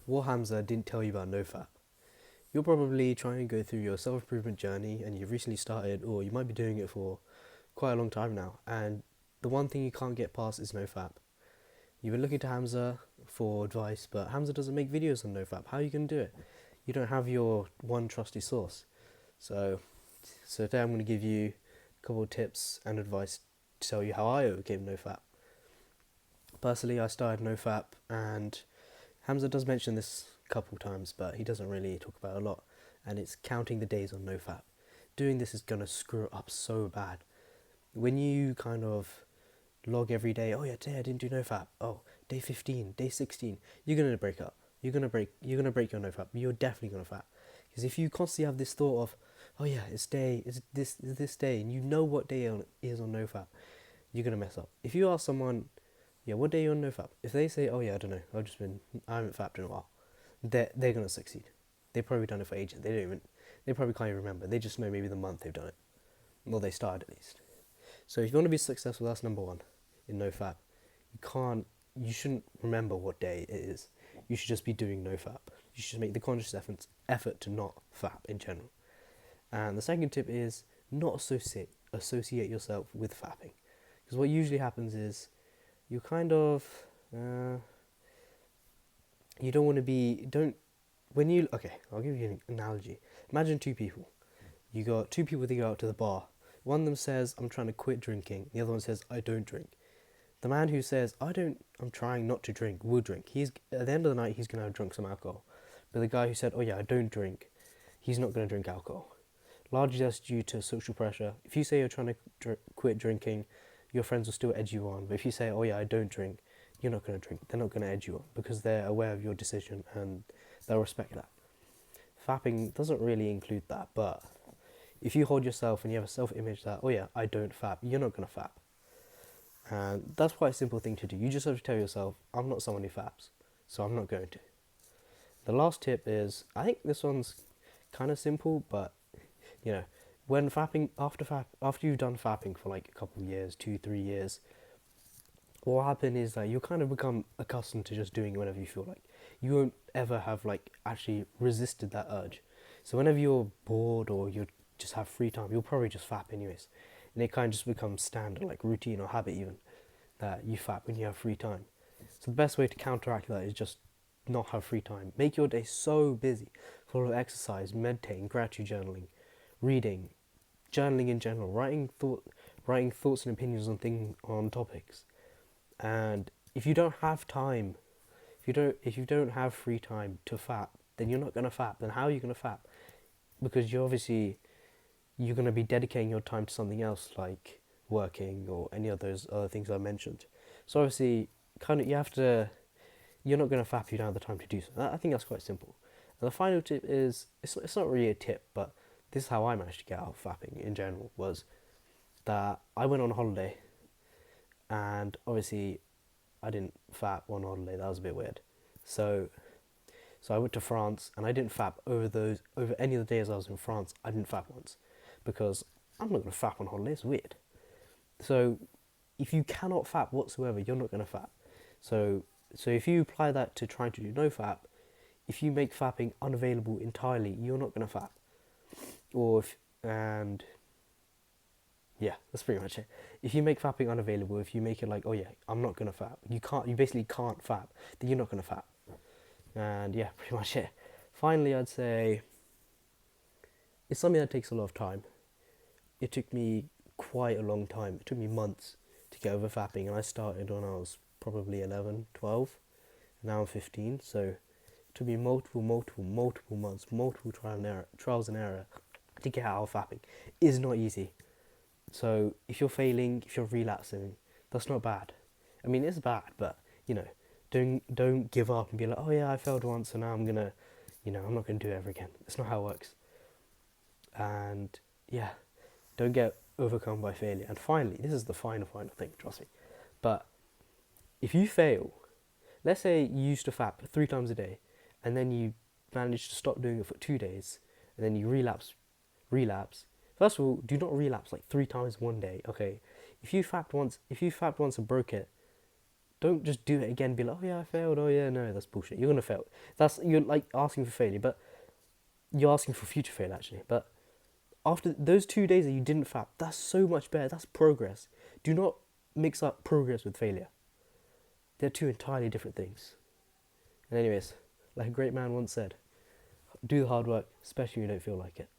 what Hamza didn't tell you about NoFap. You're probably trying to go through your self-improvement journey and you've recently started, or you might be doing it for quite a long time now, and the one thing you can't get past is NoFap. You've been looking to Hamza for advice, but Hamza doesn't make videos on NoFap. How are you going to do it? You don't have your one trusty source. So, today I'm going to give you a couple of tips and advice to tell you how I overcame NoFap. Personally, I started NoFap, and Hamza does mention this a couple times, but he doesn't really talk about it a lot, and it's counting the days on NoFap. Doing this is going to screw it up so bad. When you kind of log every day, oh yeah, today I didn't do NoFap. Oh, day 15, day 16, you're going to break up. You're going to break your NoFap. You're definitely going to fap. Because if you constantly have this thought of, oh yeah, it's this day, and you know what day is on NoFap, you're going to mess up. If you ask someone, yeah, what day are you on NoFap? If they say, oh yeah, I don't know, I haven't fapped in a while, they're gonna succeed. They've probably done it for ages. They probably can't even remember. They just know maybe the month they've done it. Well, they started at least. So if you want to be successful, that's number one in NoFap. You shouldn't remember what day it is. You should just be doing NoFap. You should make the conscious effort to not fap in general. And the second tip is not associate yourself with fapping. Because what usually happens is you kind of you don't want to be okay, I'll give you an analogy. Imagine two people. You got two people that go out to the bar. One of them says, I'm trying to quit drinking. The other one says, I don't drink. The man who says, I'm trying not to drink, will drink. He's at the end of the night, he's going to have drunk some alcohol. But the guy who said, oh yeah, I don't drink, he's not going to drink alcohol. Largely that's due to social pressure. If you say you're trying to quit drinking, your friends will still edge you on. But if you say, oh yeah, I don't drink, you're not going to drink. They're not going to edge you on because they're aware of your decision and they'll respect that. Fapping doesn't really include that, but if you hold yourself and you have a self-image that, oh yeah, I don't fap, you're not going to fap. And that's quite a simple thing to do. You just have to tell yourself, I'm not someone who faps, so I'm not going to. The last tip is, I think this one's kind of simple, but you know, when fapping, after you've done fapping for like a couple of years, 2-3 years, what will happen is that you'll kind of become accustomed to just doing it whenever you feel like. You won't ever have like actually resisted that urge. So whenever you're bored or you just have free time, you'll probably just fap anyways. And it kind of just becomes standard, like routine or habit even, that you fap when you have free time. So the best way to counteract that is just not have free time. Make your day so busy, full of exercise, meditating, gratitude journaling, reading, journaling in general, writing thoughts and opinions on topics. And if you don't have time, if you don't have free time to fap, then you're not gonna fap. Then how are you gonna fap? Because you're gonna be dedicating your time to something else like working or any of those other things I mentioned. So obviously, you're not gonna fap if you don't have the time to do so. I think that's quite simple. And the final tip is, it's not really a tip, but this is how I managed to get out of fapping in general, was that I went on a holiday, and obviously I didn't fap on holiday. That was a bit weird. So I went to France, and I didn't fap over any of the days I was in France. I didn't fap once because I'm not going to fap on holiday. It's weird. So if you cannot fap whatsoever, you're not going to fap. So if you apply that to trying to do no fap, if you make fapping unavailable entirely, you're not going to fap. And yeah, that's pretty much it. If you make fapping unavailable, if you make it like, oh yeah, I'm not gonna fap, you basically can't fap, then you're not gonna fap. And yeah, pretty much it. Finally, I'd say it's something that takes a lot of time. It took me quite a long time. It took me months to get over fapping, and I started when I was probably 11, 12. Now I'm 15, so it took me multiple months, multiple trials and error to get out of fapping. It is not easy. So if you're failing, if you're relapsing, that's not bad. I mean, it's bad, but you know, don't give up and be like, oh yeah, I failed once, so now I'm not gonna do it ever again. That's not how it works. And yeah, don't get overcome by failure. And finally, this is the final thing, trust me. But if you fail, let's say you used to fap 3 times a day, and then you manage to stop doing it for 2 days, and then you relapse. First of all, do not relapse like 3 times one day. Okay, if you fapped once and broke it, Don't just do it again. Be like, oh yeah, I failed. Oh yeah, no, that's bullshit. You're gonna fail. You're like asking for failure, but you're asking for future failure actually. But after those 2 days that you didn't fap, that's so much better. That's progress. Do not mix up progress with failure. They're two entirely different things. And anyways, like a great man once said, do the hard work, especially when you don't feel like it.